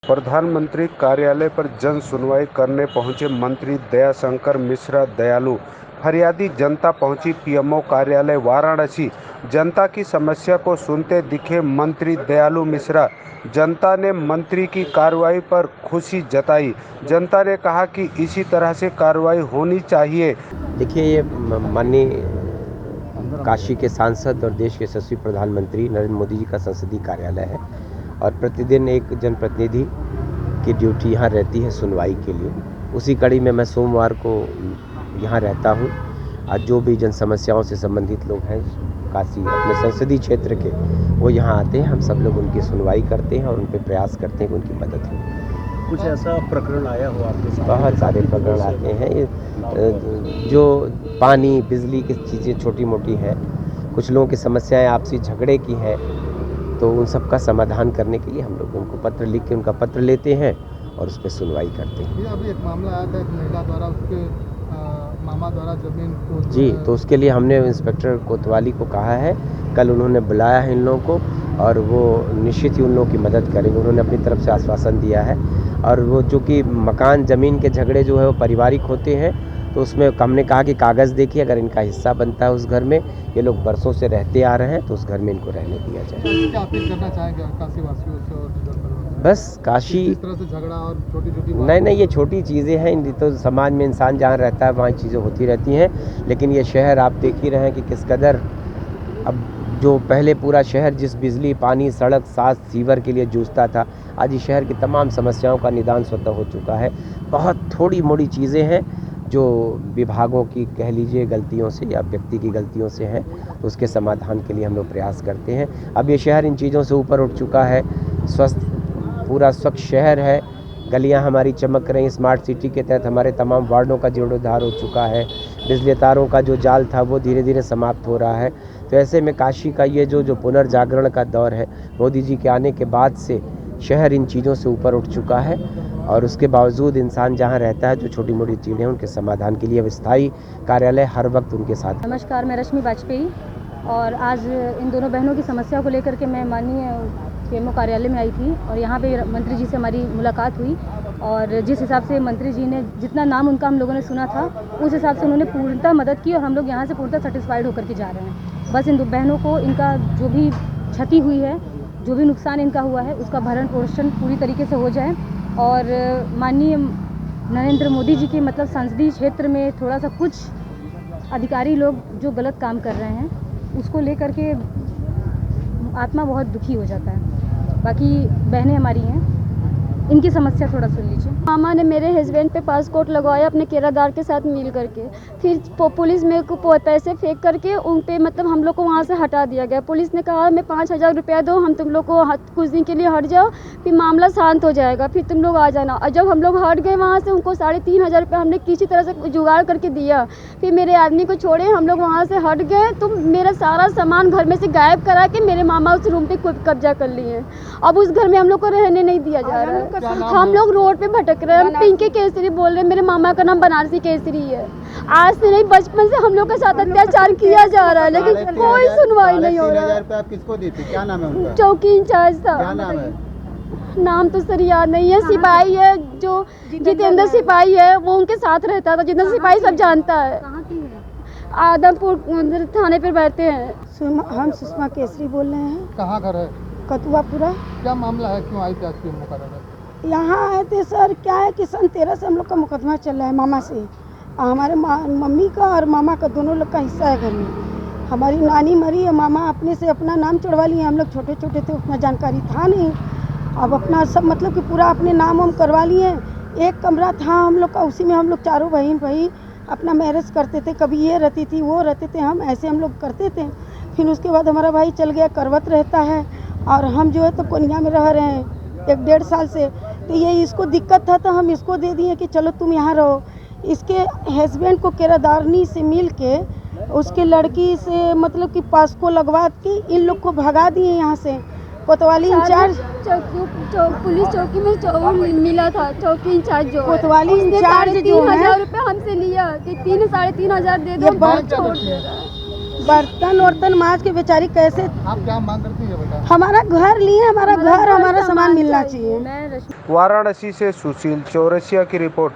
प्रधानमंत्री कार्यालय पर जन सुनवाई करने पहुंचे मंत्री दयाशंकर मिश्रा दयालु। फरियादी जनता पहुंची पीएमओ कार्यालय वाराणसी। जनता की समस्या को सुनते दिखे मंत्री दयालु मिश्रा। जनता ने मंत्री की कार्रवाई पर खुशी जताई। जनता ने कहा कि इसी तरह से कार्रवाई होनी चाहिए। देखिए, ये माननीय काशी के सांसद और देश के यशस्वी प्रधानमंत्री नरेंद्र मोदी जी का संसदीय कार्यालय है और प्रतिदिन एक जनप्रतिनिधि की ड्यूटी यहाँ रहती है सुनवाई के लिए। उसी कड़ी में मैं सोमवार को यहाँ रहता हूँ। आज जो भी जन समस्याओं से संबंधित लोग हैं काशी अपने संसदीय क्षेत्र के, वो यहाँ आते हैं। हम सब लोग उनकी सुनवाई करते हैं और उन पर प्रयास करते हैं कि उनकी मदद हो। कुछ ऐसा प्रकरण आया हो आपके साथ? बहुत सारे प्रकरण आते हैं। ये जो पानी बिजली की चीज़ें छोटी मोटी हैं, कुछ लोगों की समस्याएं आपसी झगड़े की है, तो उन सब का समाधान करने के लिए हम लोग उनको पत्र लिख के उनका पत्र लेते हैं और उस पर सुनवाई करते हैं। अभी एक मामला आया था, एक महिला द्वारा उसके मामा द्वारा जमीन को जी, तो उसके लिए हमने इंस्पेक्टर कोतवाली को कहा है, कल उन्होंने बुलाया है इन लोगों को और वो निश्चित ही उन लोगों की मदद करेंगे। उन्होंने अपनी तरफ से आश्वासन दिया है और वो चूँकि मकान ज़मीन के झगड़े जो है वो पारिवारिक होते हैं, तो उसमें हमने कहा कि कागज़ देखिए, अगर इनका हिस्सा बनता है उस घर में, ये लोग बरसों से रहते आ रहे हैं, तो उस घर में इनको रहने दिया जाए। क्या अपील करना चाहेंगे काशी वासियों से और बस काशी इस तरह से झगड़ा और छोटी नहीं, ये छोटी चीज़ें हैं। इन तो समाज में इंसान जहाँ रहता है वहाँ चीज़ें होती रहती हैं, लेकिन ये शहर आप देख ही रहे हैं कि किस कदर अब जो पहले पूरा शहर जिस बिजली पानी सड़क साथ सीवर के लिए जूझता था, आज इस शहर की तमाम समस्याओं का निदान स्वतः हो चुका है। बहुत थोड़ी मोड़ी चीज़ें हैं जो विभागों की कह लीजिए गलतियों से या व्यक्ति की गलतियों से हैं, तो उसके समाधान के लिए हम लोग प्रयास करते हैं। अब ये शहर इन चीज़ों से ऊपर उठ चुका है, पूरा स्वच्छ शहर है, गलियां हमारी चमक रही। स्मार्ट सिटी के तहत हमारे तमाम वार्डों का जीर्णोद्धार हो चुका है। बिजली तारों का जो जाल था वो धीरे धीरे समाप्त हो रहा है। तो ऐसे में काशी का ये जो पुनर्जागरण का दौर है, मोदी जी के आने के बाद से शहर इन चीज़ों से ऊपर उठ चुका है और उसके बावजूद इंसान जहाँ रहता है, जो छोटी मोटी चीज़ें हैं उनके समाधान के लिए स्थायी कार्यालय हर वक्त उनके साथ। नमस्कार, मैं रश्मि वाजपेयी और आज इन दोनों बहनों की समस्या को लेकर के मैं माननीय पीएमओ कार्यालय में आई थी और यहाँ पे मंत्री जी से हमारी मुलाकात हुई और जिस हिसाब से मंत्री जी ने जितना नाम उनका हम लोगों ने सुना था, उस हिसाब से उन्होंने पूर्णतः मदद की और हम लोग यहाँ से पूर्णतः सेटिस्फाइड होकर के जा रहे हैं। बस इन दो बहनों को इनका जो भी क्षति हुई है, जो भी नुकसान इनका हुआ है, उसका भरण पोषण पूरी तरीके से हो जाए और माननीय नरेंद्र मोदी जी के मतलब संसदीय क्षेत्र में थोड़ा सा कुछ अधिकारी लोग जो गलत काम कर रहे हैं, उसको लेकर के आत्मा बहुत दुखी हो जाता है। बाकी बहनें हमारी हैं, इनकी समस्या थोड़ा सुन लीजिए। मामा ने मेरे हस्बैंड पे पासपोर्ट लगवाया अपने किराएदार के साथ मिल करके, फिर पुलिस में को पैसे फेंक करके उन पे मतलब हम लोग को वहाँ से हटा दिया गया। पुलिस ने कहा हमें 5,000 रुपया दो, हम तुम लोग को कुछ दिन के लिए हट जाओ, फिर मामला शांत हो जाएगा, फिर तुम लोग आ जाना। और जब हम लोग हट गए वहाँ से, उनको 3,500 रुपया हमने किसी तरह से जुगाड़ करके दिया। फिर मेरे आदमी को छोड़े, हम लोग वहाँ से हट गए, तो मेरा सारा सामान घर में से गायब करा के मेरे मामा उस रूम पे कब्जा कर लिए। अब उस घर में हम लोग को रहने नहीं दिया जा रहा है। हम लोग रोड पे भटक रहे हैं। हम पिंकी केसरी बोल रहे हैं, मेरे मामा का नाम बनारसी केसरी है। आज से नहीं, बचपन से हम लोग के साथ अत्याचार किया जा रहा है, लेकिन कोई सुनवाई नहीं हो रहा है। 3,000 रुपया आप किसको दी थी? क्या नाम है उनका? चौकी इंचार्ज था। क्या नाम है? नाम तो सर याद नहीं है। सिपाही है, जो जितेंद्र सिपाही है, वो उनके साथ रहता था। जितेंद्र सिपाही सब जानता है, आदमपुर थाने पर बैठते हैं। हम सुषमा केसरी बोल रहे हैं। कहाँ घर है? कतुआपुरा। क्या मामला है, क्यों आई थी आज पीएमओ कार्यालय? यहाँ आए थे सर, क्या है कि सन 13 से हम लोग का मुकदमा चल रहा है मामा से। हमारे मम्मी का और मामा का दोनों लोग का हिस्सा है घर में। हमारी नानी मरी है, मामा अपने से अपना नाम चढ़वा लिए। हम लोग छोटे छोटे थे, उतना जानकारी था नहीं। अब अपना सब मतलब कि पूरा अपने नाम हम करवा लिए। एक कमरा था हम लोग का, उसी में हम लोग चारों बहन भाई अपना मैरिज करते थे। कभी ये रहती थी, वो रहते थे, हम ऐसे हम लोग करते थे। फिर उसके बाद हमारा भाई चल गया, करवत रहता है और हम जो है तो कोनिया में रह रहे हैं 1-1.5 साल से। तो ये इसको दिक्कत था तो हम इसको दे दिए कि चलो तुम यहाँ रहो। इसके हस्बैंड को किराएदारनी से मिल के उसके लड़की से मतलब कि पास को लगवा के इन लोग को भगा दिए यहाँ से। कोतवाली इंचार्ज पुलिस चौकी में मिला था, चौकी इंचार्ज जो कोतवाली इंचार्ज जो है 3,000 रुपये हमसे लिया कि 3-3,500 दे दो, छोड़ दे रहा है। बर्तन वर्तन माज के बेचारी कैसे। आप क्या मांग करती है बेटा? हमारा घर लिए, हमारा घर हमारा सामान मिलना चाहिए। मैं रश्मि वाराणसी से सुशील चौरसिया की रिपोर्ट।